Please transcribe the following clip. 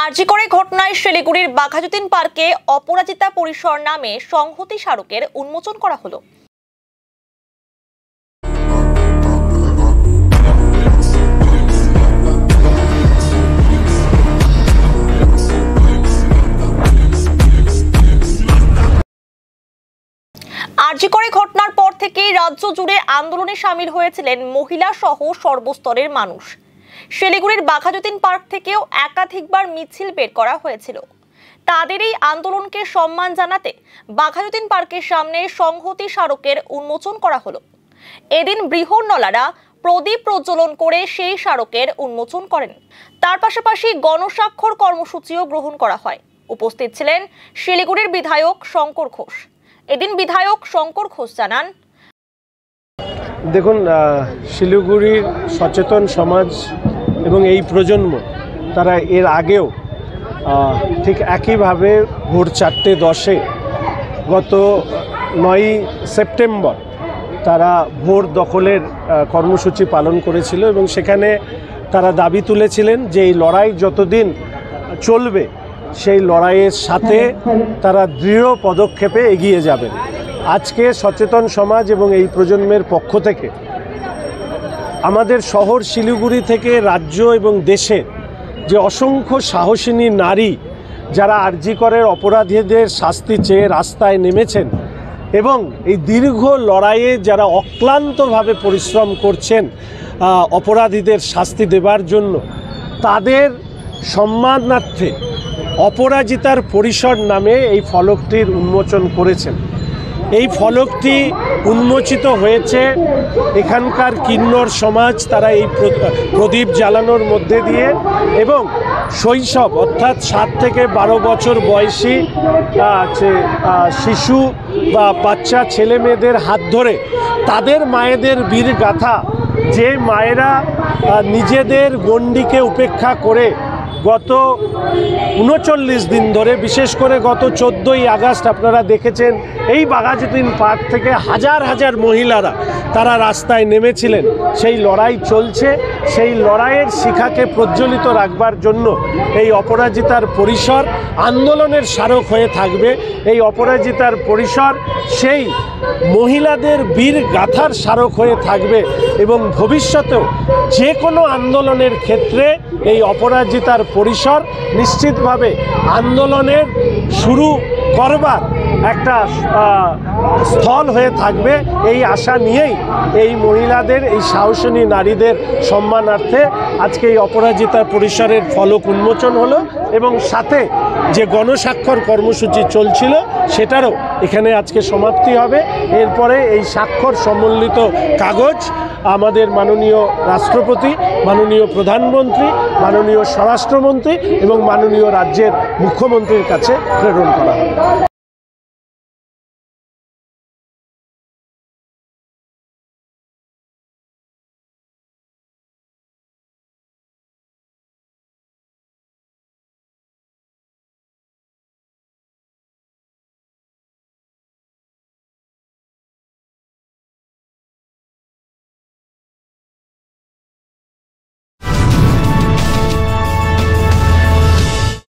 আরজিকরে ঘটনায় শিলিগুড়ির বাঘাযতীন পার্কে অপরাজিতা পরিসর নামে সংহতি স্মারকের উন্মোচন করা হলো। আরজিকরে ঘটনার পর থেকেই রাজ্য জুড়ে আন্দোলনে সামিল হয়েছিলেন মহিলা সহ সর্বস্তরের মানুষ। শিলিগুড়ির বাঘাযতীন পার্ক থেকেও একাধিকবার মিছিল বের করা হয়েছিল। তাদের এই আন্দোলনকে সম্মান জানাতে বাঘাযতীন পার্কের সামনে সংহতি স্মারকের উন্মোচন করা হলো। এদিন বৃহন্নলারা প্রদীপ প্রজ্বলন করে সেই স্মারকের উন্মোচন করেন। তার পাশাপাশি গণস্বাক্ষর কর্মসূচিও গ্রহণ করা হয়। উপস্থিত ছিলেন শিলিগুড়ির বিধায়ক শঙ্কর ঘোষ। এদিন বিধায়ক শঙ্কর ঘোষ জানান, দেখুন, শিলিগুড়ির সচেতন সমাজ এবং এই প্রজন্ম তারা এর আগেও ঠিক একইভাবে ভোর 4:10 গত 9 সেপ্টেম্বর তারা ভোর দখলের কর্মসূচি পালন করেছিল এবং সেখানে তারা দাবি তুলেছিলেন যে এই লড়াই যতদিন চলবে সেই লড়াইয়ের সাথে তারা দৃঢ় পদক্ষেপে এগিয়ে যাবেন। আজকে সচেতন সমাজ এবং এই প্রজন্মের পক্ষ থেকে আমাদের শহর শিলিগুড়ি থেকে রাজ্য এবং দেশের যে অসংখ্য সাহসিনী নারী যারা আরজিকরের অপরাধীদের শাস্তি চেয়ে রাস্তায় নেমেছেন এবং এই দীর্ঘ লড়াইয়ে যারা অক্লান্তভাবে পরিশ্রম করছেন অপরাধীদের শাস্তি দেবার জন্য, তাদের সম্মানার্থে অপরাজিতার পরিসর নামে এই ফলকটির উন্মোচন করেছেন। এই ফলকটি উন্মোচিত হয়েছে এখানকার কিন্নর সমাজ, তারা এই প্রদীপ জ্বালানোর মধ্যে দিয়ে এবং শৈশব অর্থাৎ 7 থেকে 12 বছর বয়সী শিশু বা বাচ্চা ছেলে মেয়েদের হাত ধরে তাদের মায়েদের বীর গাথা, যে মায়েরা নিজেদের গণ্ডিকে উপেক্ষা করে গত 39 দিন ধরে, বিশেষ করে গত 14ই আগস্ট আপনারা দেখেছেন এই বাঘাযতীন পার্ক থেকে হাজার হাজার মহিলারা তারা রাস্তায় নেমেছিলেন। সেই লড়াই চলছে, সেই লড়াইয়ের শিখাকে প্রজ্বলিত রাখবার জন্য এই অপরাজিতার পরিসর আন্দোলনের স্মারক হয়ে থাকবে। এই অপরাজিতার পরিসর সেই মহিলাদের বীর গাথার স্মারক হয়ে থাকবে এবং ভবিষ্যতেও যে কোনো আন্দোলনের ক্ষেত্রে এই অপরাজিতার পরিসর নিশ্চিতভাবে আন্দোলনের শুরু করবার একটা স্থল হয়ে থাকবে। এই আশা নিয়েই এই মহিলাদের, এই সাহসিনী নারীদের সম্মানার্থে আজকে এই অপরাজিতা পরিসরের ফলক উন্মোচন হলো এবং সাথে যে গণস্বাক্ষর কর্মসূচি চলছিল সেটারও এখানে আজকে সমাপ্তি হবে। এরপরে এই স্বাক্ষর সম্বলিত কাগজ আমাদের মাননীয় রাষ্ট্রপতি, মাননীয় প্রধানমন্ত্রী, মাননীয় স্বরাষ্ট্রমন্ত্রী এবং মাননীয় রাজ্যের মুখ্যমন্ত্রীর কাছে প্রেরণ করা হবে।